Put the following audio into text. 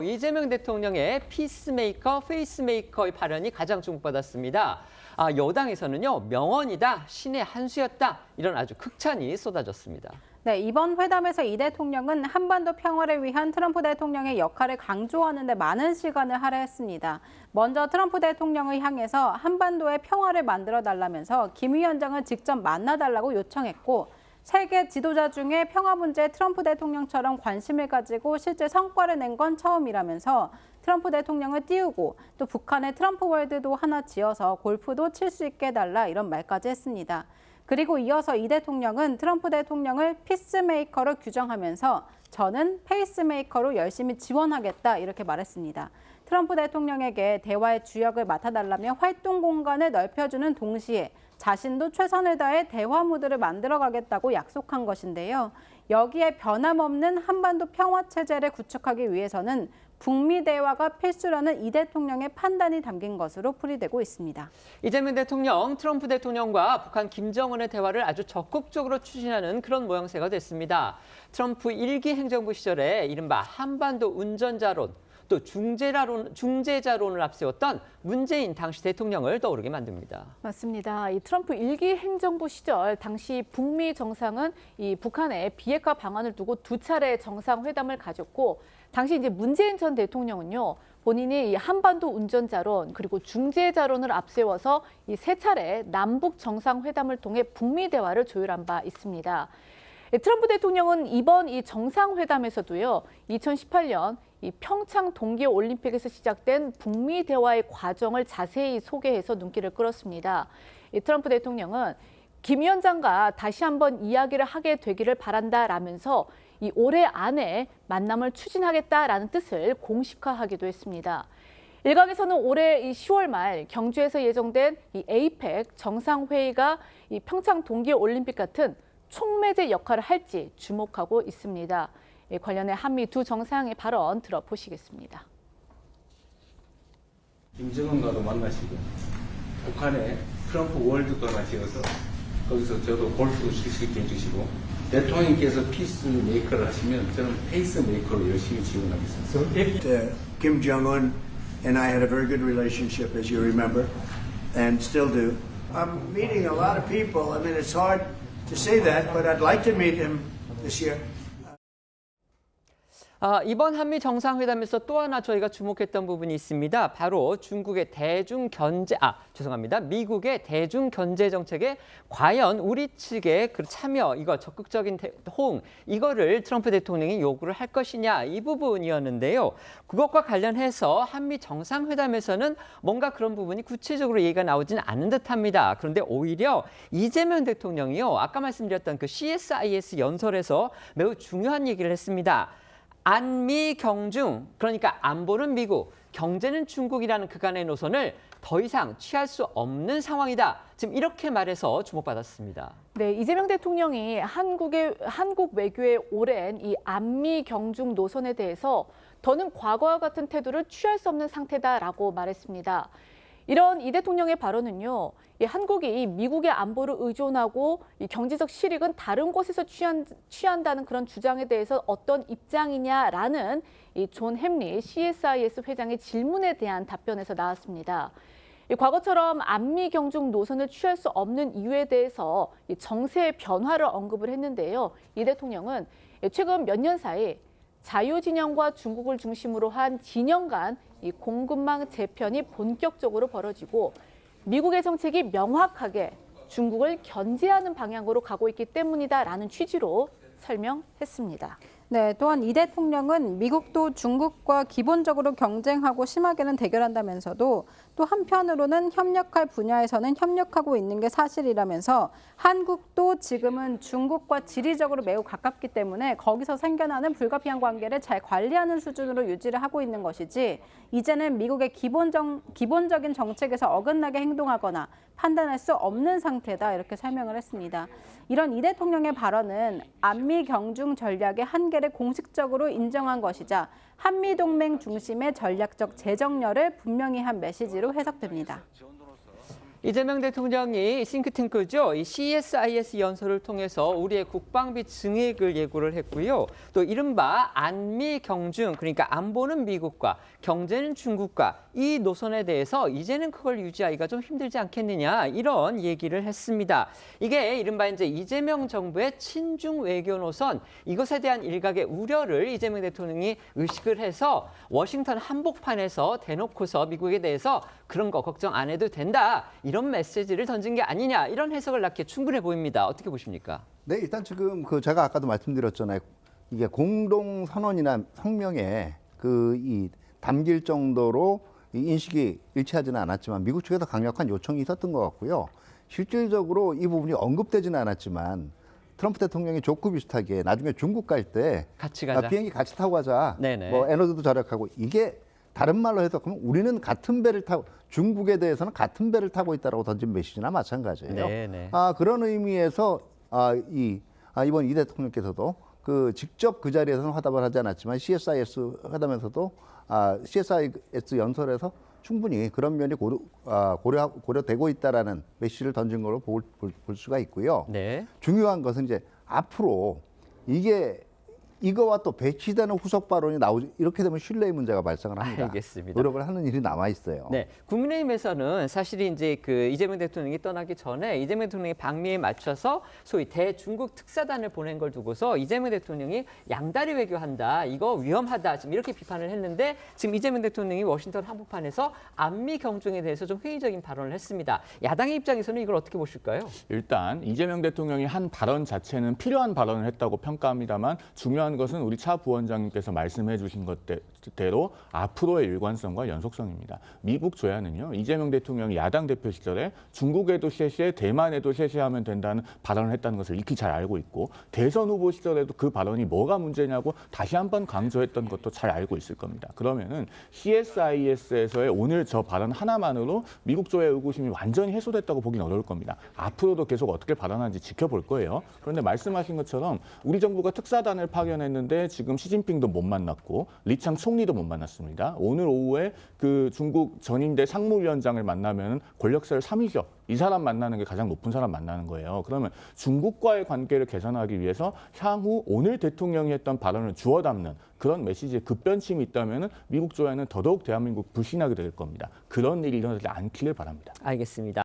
이재명 대통령의 피스메이커, 페이스메이커의 발언이 가장 주목받았습니다. 여당에서는요, 명언이다, 신의 한 수였다, 이런 아주 극찬이 쏟아졌습니다. 네, 이번 회담에서 이 대통령은 한반도 평화를 위한 트럼프 대통령의 역할을 강조하는 데 많은 시간을 할애했습니다. 먼저 트럼프 대통령을 향해서 한반도의 평화를 만들어달라면서 김 위원장을 직접 만나달라고 요청했고, 세계 지도자 중에 평화 문제에 트럼프 대통령처럼 관심을 가지고 실제 성과를 낸 건 처음이라면서 트럼프 대통령을 띄우고 또 북한의 트럼프 월드도 하나 지어서 골프도 칠 수 있게 해달라 이런 말까지 했습니다. 그리고 이어서 이 대통령은 트럼프 대통령을 피스메이커로 규정하면서 저는 페이스메이커로 열심히 지원하겠다 이렇게 말했습니다. 트럼프 대통령에게 대화의 주역을 맡아달라며 활동 공간을 넓혀주는 동시에 자신도 최선을 다해 대화 무드를 만들어가겠다고 약속한 것인데요. 여기에 변함없는 한반도 평화체제를 구축하기 위해서는 북미 대화가 필수라는 이 대통령의 판단이 담긴 것으로 풀이되고 있습니다. 이재명 대통령, 트럼프 대통령과 북한 김정은의 대화를 아주 적극적으로 추진하는 그런 모양새가 됐습니다. 트럼프 1기 행정부 시절에 이른바 한반도 운전자론, 또 중재자론을 앞세웠던 문재인 당시 대통령을 떠오르게 만듭니다. 맞습니다. 이 트럼프 1기 행정부 시절 당시 북미 정상은 이 북한의 비핵화 방안을 두고 두 차례 정상회담을 가졌고, 당시 이제 문재인 전 대통령은요, 본인이 이 한반도 운전자론 그리고 중재자론을 앞세워서 이 세 차례 남북 정상회담을 통해 북미 대화를 조율한 바 있습니다. 트럼프 대통령은 이번 이 정상회담에서도요, 2018년 이 평창 동계올림픽에서 시작된 북미 대화의 과정을 자세히 소개해서 눈길을 끌었습니다. 이 트럼프 대통령은 김 위원장과 다시 한번 이야기를 하게 되기를 바란다라면서 이 올해 안에 만남을 추진하겠다라는 뜻을 공식화하기도 했습니다. 일각에서는 올해 이 10월 말 경주에서 예정된 이 에이펙 정상회의가 이 평창 동계올림픽 같은 촉매제 역할을 할지 주목하고 있습니다. 관련해 한미 두 정상의 발언 들어보시겠습니다. 김정은과도 만나시고 북한의 트럼프 월드도 하나 지어서 거기서 저도 골프도 칠 수 있게 해주시고 대통령께서 피스 메이커를 하시면 저는 페이스 메이커로 열심히 지원하겠습니다. So if Kim Jong-un and I had a very good relationship, as you remember, and still do. I'm meeting a lot of people. I mean, it's hard to say that, but I'd like to meet him this year. 이번 한미 정상회담에서 또 하나 저희가 주목했던 부분이 있습니다. 바로 미국의 대중 견제 정책에 과연 우리 측의 그 참여, 이거 적극적인 호응, 이거를 트럼프 대통령이 요구를 할 것이냐, 이 부분이었는데요. 그것과 관련해서 한미 정상회담에서는 뭔가 그런 부분이 구체적으로 얘기가 나오지는 않은 듯합니다. 그런데 오히려 이재명 대통령이요, 아까 말씀드렸던 그 CSIS 연설에서 매우 중요한 얘기를 했습니다. 안미 경중, 그러니까 안보는 미국, 경제는 중국이라는 그간의 노선을 더 이상 취할 수 없는 상황이다. 지금 이렇게 말해서 주목받았습니다. 네, 이재명 대통령이 한국 외교의 오랜 이 안미 경중 노선에 대해서 더는 과거와 같은 태도를 취할 수 없는 상태다라고 말했습니다. 이런 이 대통령의 발언은요, 한국이 미국의 안보를 의존하고 이 경제적 실익은 다른 곳에서 취한다는 그런 주장에 대해서 어떤 입장이냐라는 이 존 햄리 CSIS 회장의 질문에 대한 답변에서 나왔습니다. 과거처럼 안미 경중 노선을 취할 수 없는 이유에 대해서 이 정세의 변화를 언급을 했는데요. 이 대통령은 최근 몇 년 사이 자유진영과 중국을 중심으로 한 진영 간 이 공급망 재편이 본격적으로 벌어지고 미국의 정책이 명확하게 중국을 견제하는 방향으로 가고 있기 때문이다라는 취지로 설명했습니다. 네, 또한 이 대통령은 미국도 중국과 기본적으로 경쟁하고 심하게는 대결한다면서도 또 한편으로는 협력할 분야에서는 협력하고 있는 게 사실이라면서 한국도 지금은 중국과 지리적으로 매우 가깝기 때문에 거기서 생겨나는 불가피한 관계를 잘 관리하는 수준으로 유지를 하고 있는 것이지 이제는 미국의 기본적인 정책에서 어긋나게 행동하거나 판단할 수 없는 상태다 이렇게 설명을 했습니다. 이런 이 대통령의 발언은 안미 경중 전략의 한계를 공식적으로 인정한 것이자 한미동맹 중심의 전략적 재정렬을 분명히 한 메시지로 해석됩니다. 이재명 대통령이 싱크탱크죠. 이 CSIS 연설을 통해서 우리의 국방비 증액을 예고를 했고요. 또 이른바 안미 경중, 그러니까 안보는 미국과 경제는 중국과 이 노선에 대해서 이제는 그걸 유지하기가 좀 힘들지 않겠느냐 이런 얘기를 했습니다. 이게 이른바 이제 이재명 정부의 친중 외교 노선 이것에 대한 일각의 우려를 이재명 대통령이 의식을 해서 워싱턴 한복판에서 대놓고서 미국에 대해서 그런 거 걱정 안 해도 된다. 이런 메시지를 던진 게 아니냐 이런 해석을 낳기에 충분해 보입니다. 어떻게 보십니까? 네, 일단 지금 제가 아까도 말씀드렸잖아요. 이게 공동 선언이나 성명에 이 담길 정도로 이 인식이 일치하지는 않았지만 미국 측에서 강력한 요청이 있었던 것 같고요. 실질적으로 이 부분이 언급되지는 않았지만 트럼프 대통령이 좋고 비슷하게 나중에 중국 갈 때 같이 가자. 비행기 같이 타고 가자. 네네. 뭐 에너지도 절약하고 이게 다른 말로 해석하면 우리는 같은 배를 타고 중국에 대해서는 같은 배를 타고 있다라고 던진 메시지나 마찬가지예요. 네네. 그런 의미에서 이번 이 대통령께서도 직접 그 자리에서는 화답을 하지 않았지만 CSIS 회담에서도 CSIS 연설에서 충분히 그런 면이 고려되고 있다라는 메시지를 던진 걸로 볼 수가 있고요. 네. 중요한 것은 이제 앞으로 이거와 또 배치되는 후속 발언이 나오지 이렇게 되면 신뢰의 문제가 발생을 합니다. 알겠습니다. 노력을 하는 일이 남아 있어요. 네, 국민의힘에서는 사실 이제 이재명 대통령이 떠나기 전에 이재명 대통령의 방미에 맞춰서 소위 대중국 특사단을 보낸 걸 두고서 이재명 대통령이 양다리 외교한다, 이거 위험하다, 지금 이렇게 비판을 했는데 지금 이재명 대통령이 워싱턴 한복판에서 안미 경중에 대해서 좀 회의적인 발언을 했습니다. 야당의 입장에서는 이걸 어떻게 보실까요? 일단 이재명 대통령이 한 발언 자체는 필요한 발언을 했다고 평가합니다만 중요한 것은 우리 차 부원장님께서 말씀해 주신 것대로 앞으로의 일관성과 연속성입니다. 미국 조야는요. 이재명 대통령이 야당 대표 시절에 중국에도 셰시해 대만에도 셰시하면 된다는 발언을 했다는 것을 익히 잘 알고 있고 대선 후보 시절에도 그 발언이 뭐가 문제냐고 다시 한번 강조했던 것도 잘 알고 있을 겁니다. 그러면은 CSIS에서의 오늘 저 발언 하나만으로 미국 조야의 의구심이 완전히 해소됐다고 보기는 어려울 겁니다. 앞으로도 계속 어떻게 발언하는지 지켜볼 거예요. 그런데 말씀하신 것처럼 우리 정부가 특사단을 파견했는데 지금 시진핑도 못 만났고 리창 총리도 못 만났습니다. 오늘 오후에 그 중국 전임대 상무위원장을 만나면 권력설 3위죠. 이 사람 만나는 게 가장 높은 사람 만나는 거예요. 그러면 중국과의 관계를 개선하기 위해서 향후 오늘 대통령이 했던 발언을 주워 담는 그런 메시지에 급변심이 있다면 미국 조야는 더더욱 대한민국 불신하게 될 겁니다. 그런 일이 일어나지 않기를 바랍니다. 알겠습니다.